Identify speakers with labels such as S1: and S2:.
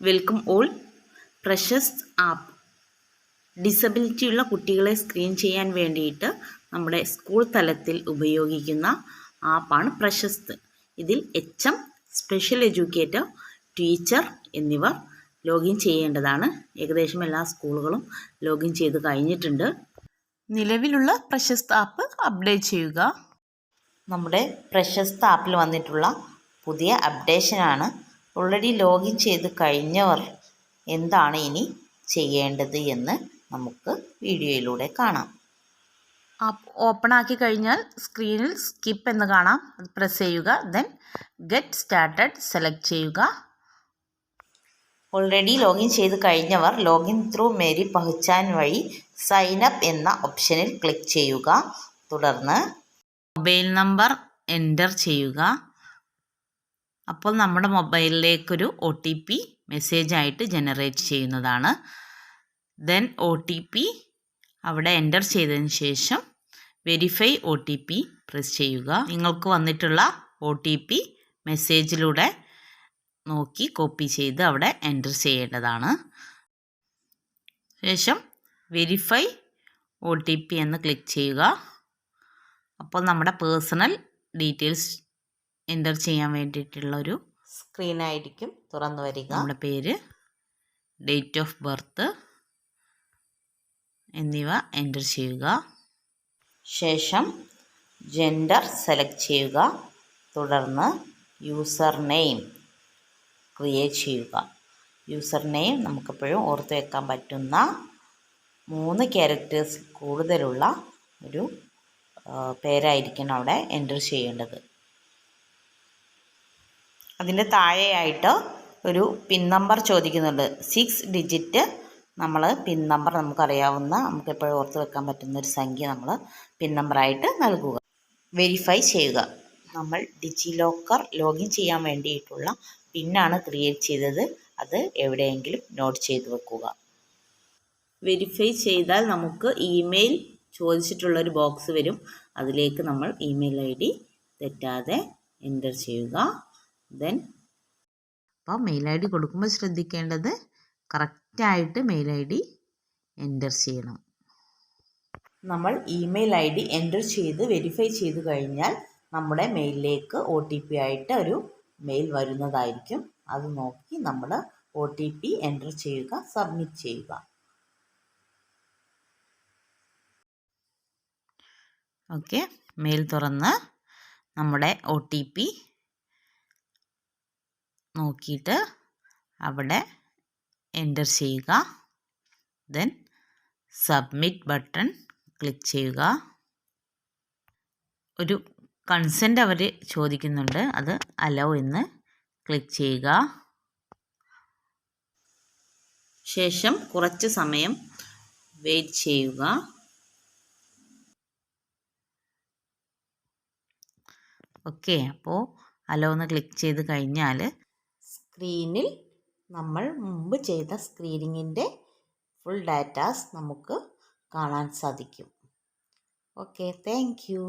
S1: Welcome all. Prashast app ഡിസബിലിറ്റിയുള്ള കുട്ടികളെ screen ചെയ്യാൻ വേണ്ടിയിട്ട് നമ്മുടെ സ്കൂൾ തലത്തിൽ ഉപയോഗിക്കുന്ന ആപ്പാണ് പ്രശസ്ത്. ഇതിൽ HM, സ്പെഷ്യൽ എഡ്യൂക്കേറ്റർ, ടീച്ചർ എന്നിവർ ലോഗിൻ ചെയ്യേണ്ടതാണ്. ഏകദേശം എല്ലാ സ്കൂളുകളും ലോഗിൻ ചെയ്ത് കഴിഞ്ഞിട്ടുണ്ട്. നിലവിലുള്ള പ്രശസ്ത് ആപ്പ് അപ്ഡേറ്റ് ചെയ്യുക. നമ്മുടെ പ്രശസ്ത് ആപ്പിൽ വന്നിട്ടുള്ള പുതിയ അപ്ഡേഷനാണ്. ഓൾറെഡി ലോഗിൻ ചെയ്ത് കഴിഞ്ഞവർ എന്താണ് ഇനി ചെയ്യേണ്ടത് എന്ന് നമുക്ക് വീഡിയോയിലൂടെ കാണാം. ആപ്പ് ഓപ്പൺ ആക്കി കഴിഞ്ഞാൽ സ്ക്രീനിൽ സ്കിപ്പ് എന്ന് കാണാം. അത് പ്രസ് ചെയ്യുക. ദെൻ ഗെറ്റ് സ്റ്റാർട്ടഡ് സെലക്ട് ചെയ്യുക. ഓൾറെഡി ലോഗിൻ ചെയ്ത് കഴിഞ്ഞവർ ലോഗിൻ ത്രൂ മേരി പഹ്ചാൻ വഴി സൈൻ അപ്പ് എന്ന ഓപ്ഷനിൽ ക്ലിക്ക് ചെയ്യുക. തുടർന്ന് മൊബൈൽ നമ്പർ എൻ്റർ ചെയ്യുക. അപ്പോൾ നമ്മുടെ മൊബൈലിലേക്കൊരു OTP മെസ്സേജായിട്ട് ജനറേറ്റ് ചെയ്യുന്നതാണ്. ദെൻ OTP അവിടെ എൻ്റർ ചെയ്തതിന് ശേഷം വെരിഫൈ OTP പ്രസ് ചെയ്യുക. നിങ്ങൾക്ക് വന്നിട്ടുള്ള OTP മെസ്സേജിലൂടെ നോക്കി കോപ്പി ചെയ്ത് അവിടെ എൻ്റർ ചെയ്യേണ്ടതാണ്. ശേഷം വെരിഫൈ OTP എന്ന് ക്ലിക്ക് ചെയ്യുക. അപ്പോൾ നമ്മുടെ പേഴ്സണൽ ഡീറ്റെയിൽസ് എൻ്റർ ചെയ്യാൻ വേണ്ടിയിട്ടുള്ളൊരു സ്ക്രീനായിരിക്കും തുറന്നു വരിക. നമ്മുടെ പേര്, ഡേറ്റ് ഓഫ് ബർത്ത് എന്നിവ എൻ്റർ ചെയ്യുക. ശേഷം ജെൻഡർ സെലക്ട് ചെയ്യുക. തുടർന്ന് യൂസർ നെയിം ക്രിയേറ്റ് ചെയ്യുക. യൂസർ നെയിം നമുക്കെപ്പോഴും ഓർത്ത് വെക്കാൻ പറ്റുന്ന 3 ക്യാരക്ടേഴ്സ് കൂടുതലുള്ള ഒരു പേരായിരിക്കണം അവിടെ എൻ്റർ ചെയ്യേണ്ടത്. അതിൻ്റെ താഴെയായിട്ട് ഒരു പിൻ നമ്പർ ചോദിക്കുന്നുണ്ട്. 6 ഡിജിറ്റ് നമ്മൾ പിൻ നമ്പർ നമുക്കറിയാവുന്ന, നമുക്കെപ്പോഴും ഓർത്ത് വെക്കാൻ പറ്റുന്ന ഒരു സംഖ്യ നമ്മൾ പിൻ നമ്പറായിട്ട് നൽകുക. വെരിഫൈ ചെയ്യുക. നമ്മൾ ഡിജി ലോക്കർ ലോഗിൻ ചെയ്യാൻ വേണ്ടിയിട്ടുള്ള പിന്നാണ് ക്രിയേറ്റ് ചെയ്തത്. അത് എവിടെയെങ്കിലും നോട്ട് ചെയ്ത് വെക്കുക. വെരിഫൈ ചെയ്താൽ നമുക്ക് ഇമെയിൽ ചോദിച്ചിട്ടുള്ളൊരു ബോക്സ് വരും. അതിലേക്ക് നമ്മൾ ഇമെയിൽ ID തെറ്റാതെ എൻ്റർ ചെയ്യുക. ദെൻ അപ്പോൾ മെയിൽ ID കൊടുക്കുമ്പോൾ ശ്രദ്ധിക്കേണ്ടത് കറക്റ്റായിട്ട് മെയിൽ ID എൻ്റർ ചെയ്യണം. നമ്മൾ ഇമെയിൽ ID എൻ്റർ ചെയ്ത് വെരിഫൈ ചെയ്ത് കഴിഞ്ഞാൽ നമ്മുടെ മെയിലിലേക്ക് OTP ആയിട്ട് ഒരു മെയിൽ വരുന്നതായിരിക്കും. അത് നോക്കി നമ്മൾ OTP എൻ്റർ ചെയ്യുക, സബ്മിറ്റ് ചെയ്യുക. ഓക്കെ, മെയിൽ തുറന്ന് നമ്മുടെ OTP നോക്കിയിട്ട് അവിടെ എൻ്റർ ചെയ്യുക. ദെൻ സബ്മിറ്റ് ബട്ടൺ ക്ലിക്ക് ചെയ്യുക. ഒരു കൺസെൻ്റ് അവർ ചോദിക്കുന്നുണ്ട്. അത് അലോ എന്ന് ക്ലിക്ക് ചെയ്യുക. ശേഷം കുറച്ച് സമയം വെയിറ്റ് ചെയ്യുക. ഓക്കെ, അപ്പോൾ അലോ എന്ന് ക്ലിക്ക് ചെയ്ത് കഴിഞ്ഞാൽ സ്ക്രീനിൽ നമ്മൾ മുമ്പ് ചെയ്ത സ്ക്രീനിങ്ങിൻ്റെ ഫുൾ ഡാറ്റാസ് നമുക്ക് കാണാൻ സാധിക്കും. Okay, thank you.